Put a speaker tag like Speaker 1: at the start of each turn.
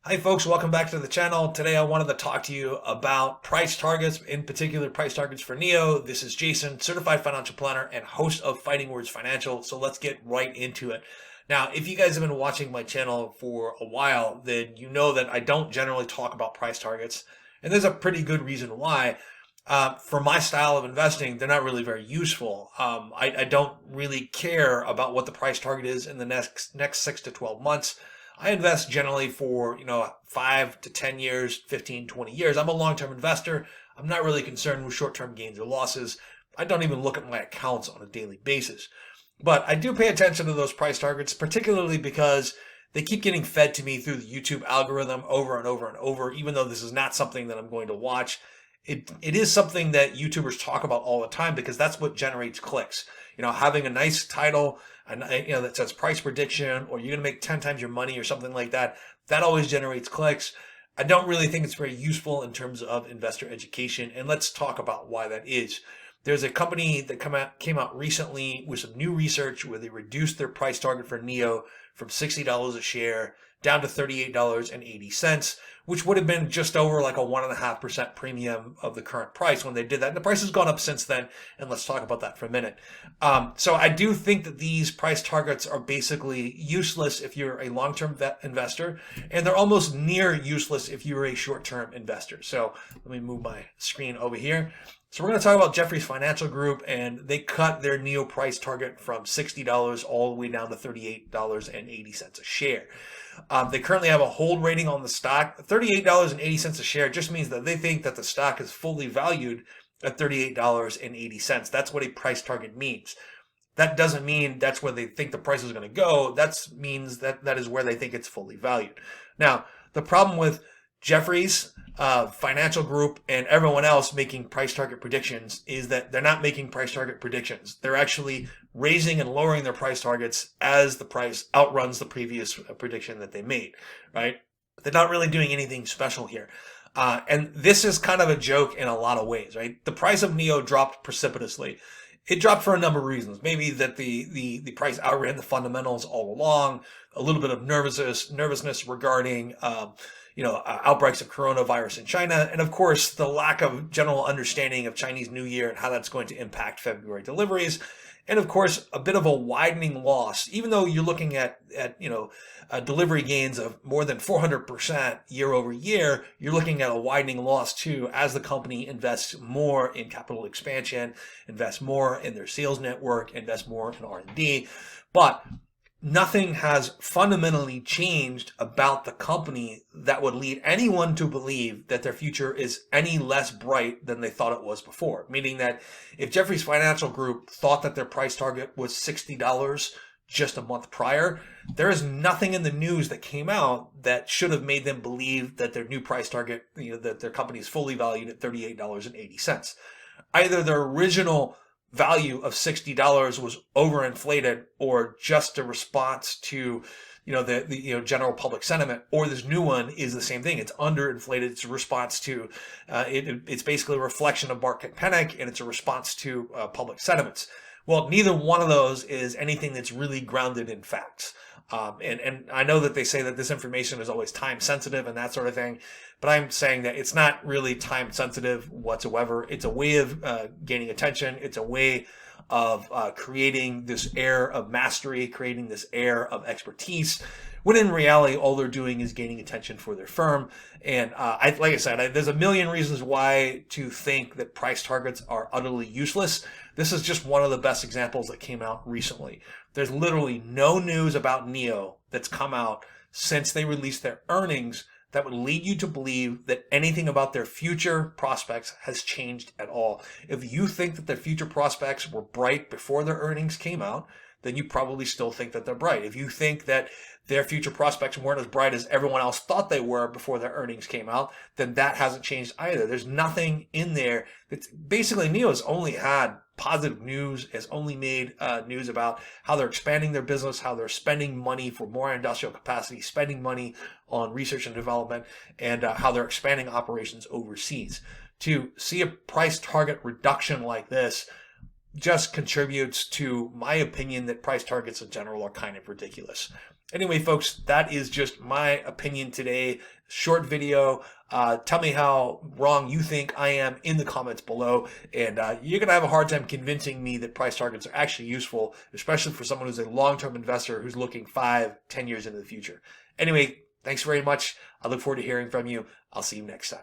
Speaker 1: Hi folks, welcome back to the channel. Today I wanted to talk to you about price targets, in particular price targets for NIO. This is Jason, certified financial planner and host of Fighting Words Financial. So let's get right into it. Now, if you guys have been watching my channel for a while, then you know that I don't generally talk about price targets. And there's a pretty good reason why. For my style of investing, they're not really very useful. I don't really care about what the price target is in the next 6 to 12 months. I invest generally for, 5 to 10 years, 15, 20 years. I'm a long-term investor. I'm not really concerned with short-term gains or losses. I don't even look at my accounts on a daily basis. But I do pay attention to those price targets, particularly because they keep getting fed to me through the YouTube algorithm over and over and over, even though this is not something that I'm going to watch. It is something that YouTubers talk about all the time because that's what generates clicks. Having a nice title and that says price prediction, or you're going to make 10 times your money or something like that, that always generates clicks. I don't really think it's very useful in terms of investor education, and let's talk about why that is. There's a company that came out recently with some new research where they reduced their price target for NIO from $60 a share down to $38.80, which would have been just over like a 1.5% premium of the current price when they did that. And the price has gone up since then, and let's talk about that for a minute. So I do think that these price targets are basically useless if you're a long-term investor, and they're almost near useless if you're a short-term investor. So let me move my screen over here. So we're going to talk about Jefferies Financial Group, and they cut their NIO price target from $60 all the way down to $38.80 a share. They currently have a hold rating on the stock. $38.80 a share just means that they think that the stock is fully valued at $38.80. That's what a price target means. That doesn't mean that's where they think the price is going to go. That means that is where they think it's fully valued. Now, the problem with Jefferies Financial Group and everyone else making price target predictions is that they're not making price target predictions. They're actually raising and lowering their price targets as the price outruns the previous prediction that they made, right? They're not really doing anything special here. And this is kind of a joke in a lot of ways, right? The price of NIO dropped precipitously. It dropped for a number of reasons. Maybe that the price outran the fundamentals all along, a little bit of nervousness regarding outbreaks of coronavirus in China, and of course the lack of general understanding of Chinese New Year and how that's going to impact February deliveries, and of course a bit of a widening loss. Even though you're looking at delivery gains of more than 400% year over year, you're looking at a widening loss too as the company invests more in capital expansion, invests more in their sales network, invests more in R&D, but nothing has fundamentally changed about the company that would lead anyone to believe that their future is any less bright than they thought it was before. Meaning that if Jefferies Financial Group thought that their price target was $60 just a month prior, there is nothing in the news that came out that should have made them believe that their new price target, that their company is fully valued at $38.80. Either their original value of $60 was overinflated, or just a response to the general public sentiment, or this new one is the same thing. It's underinflated. It's a response to it's basically a reflection of market panic, and it's a response to public sentiments. Well, neither one of those is anything that's really grounded in facts. And I know that they say that this information is always time sensitive and that sort of thing, but I'm saying that it's not really time sensitive whatsoever. It's a way of gaining attention. It's a way of creating this air of mastery, creating this air of expertise, when in reality, all they're doing is gaining attention for their firm. And like I said, there's a million reasons why to think that price targets are utterly useless. This is just one of the best examples that came out recently. There's literally no news about NIO that's come out since they released their earnings that would lead you to believe that anything about their future prospects has changed at all. If you think that their future prospects were bright before their earnings came out, then you probably still think that they're bright. If you think that their future prospects weren't as bright as everyone else thought they were before their earnings came out, then that hasn't changed either. There's nothing in there that's basically NIO has only had positive news, has only made news about how they're expanding their business, how they're spending money for more industrial capacity, spending money on research and development, and how they're expanding operations overseas. To see a price target reduction like this just contributes to my opinion that price targets in general are kind of ridiculous. Anyway, folks, that is just my opinion today. Short video. Tell me how wrong you think I am in the comments below. And you're going to have a hard time convincing me that price targets are actually useful, especially for someone who's a long-term investor who's looking 5-10 years into the future. Anyway, thanks very much. I look forward to hearing from you. I'll see you next time.